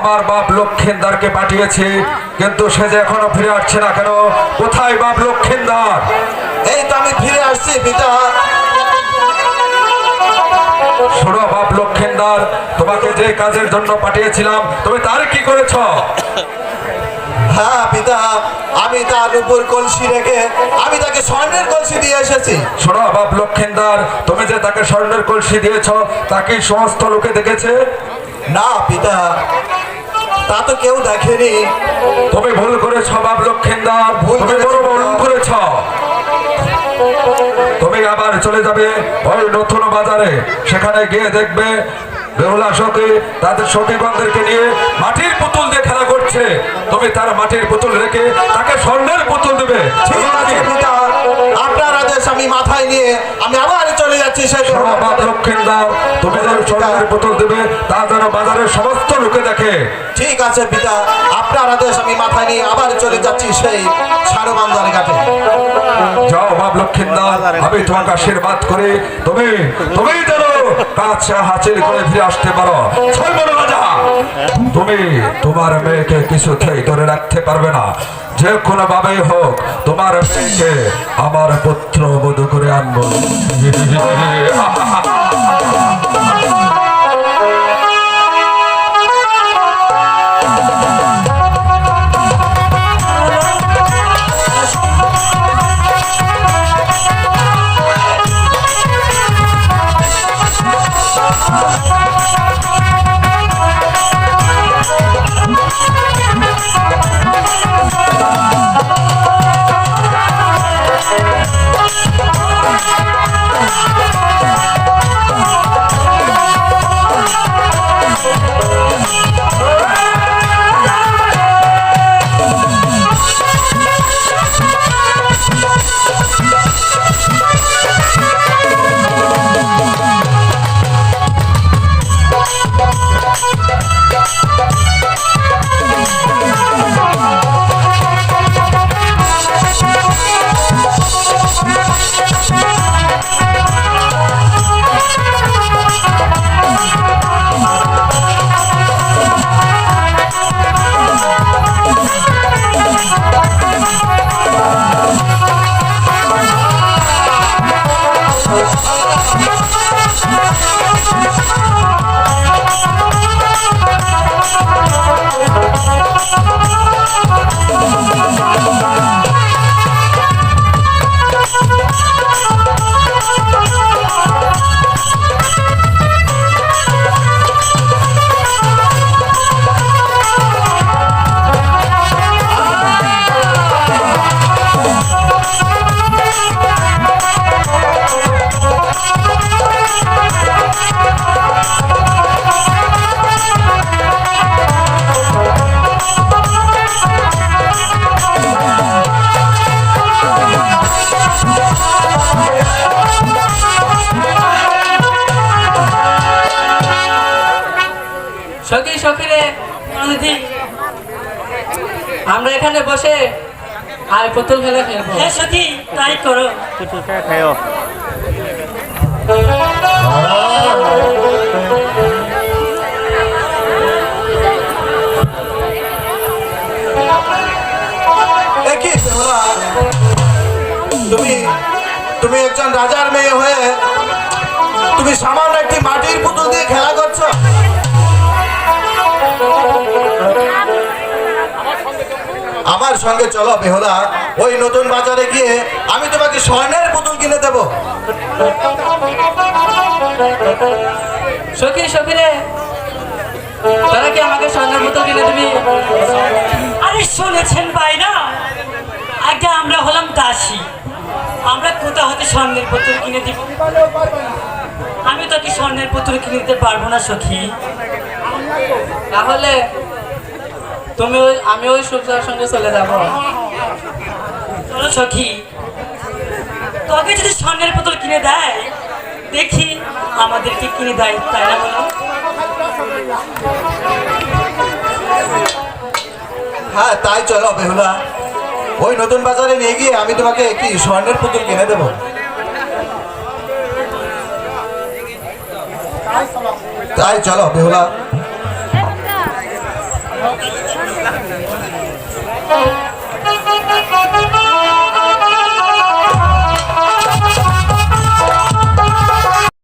আমার বাপ লক্ষিন্দরকে পাঠিয়েছি, কিন্তু সে যে এখনো ফিরে আসছে না কেন? কোথায় বাপ লক্ষিন্দর? এই তো আমি ফিরে আসছি পিতা। শোনো বাপ লক্ষিন্দর, তোমাকে যে কাজের জন্য পাঠিয়েছিলাম তুমি তার কি করেছ? হ্যাঁ পিতা, আমি তার উপর কলসি রেখে আমি তাকে স্বর্ণের কলসি দিয়ে এসেছি। শোনো বাপ লক্ষিন্দর, তুমি যে তাকে স্বর্ণের কলসি দিয়েছ তা কি সমস্ত লোকে দেখেছে? না পিতা, তা তো কেউ দেখেনি। তুমি ভুল করেছ বাপ লক্ষিন্দর, তুমি বড় ভুল করেছ। তুমি আবার চলে যাবে ওই নতুন বাজারে, সেখানে গিয়ে দেখবে বেহুলা সখী তাদের সখীগণদেরকে নিয়ে মাটির পুতুল দিয়ে খেলা করছে। তুমি তার মাটির পুতুল রেখে তাকে স্বর্ণের পুতুল দেবে। ঠিক আছে পিতা, আপনার আদেশ আমি মাথায় নিয়ে আমি আবার চলে যাচ্ছি। লক্ষিন্দর, তুমি যেন স্বর্ণের পুতুল দেবে তা যেন বাজারের সমস্ত লোকে দেখে। ঠিক আছে পিতা, আপনার আদেশ আমি মাথায় নিয়ে আবার চলে যাচ্ছি সেই সারবান্দার ঘাটে। যাও বাপ লক্ষিন্দর, আমি তোমাকে আশীর্বাদ করি তুমি যেন কাজ হাসিল করে ফিরে আসতে পারো। রাজা, তুমি তোমার মেয়েকে কিছুতেই ধরে রাখতে পারবে না। যে কোনো ভাবে হোক তোমার মেয়েকে আমার পুত্র বধূ করে আনবো। আমরা এখানে বসে আর পুতুল খেলা খেলবো। হ্যাঁ সখী, তাই করো। পুতুল খেলা খেলো। তুমি একজন রাজার মেয়ে হয়ে তুমি সামান্য একটি মাটির পুতুল দিয়ে খেলা করছো? আমার সঙ্গে চলো বেহুলা, ওই নতুন বাজারে গিয়ে আমি তোমাকে স্বর্ণের পুতুল কিনে দেবো। সখী সখী রে, তারা কি আমাকে স্বর্ণের পুতুল কিনে দিবি? আরে শুনেছেন ভাইরা, আগে আমরা হলাম দাসী, আমরা কোথা হতে স্বর্ণের পুতুল কিনে দিব? আমি তো কি স্বর্ণের পুতুল কিনে দিতে পারবো না সখী। তাহলে আমি ওই সুখসার সঙ্গে চলে যাবো। চলো সখী, তোকে যদি স্বর্ণের পুতুল কিনে দেয়, দেখি আমাদেরকে কিনে দেয়, তাই না বলো? হ্যাঁ তাই চলো বেহুলা, ওই নতুন বাজারে নিয়ে গিয়ে আমি তোমাকে কি স্বর্ণের পুতুল কিনে দেবো। তাই চলো বেহুলা।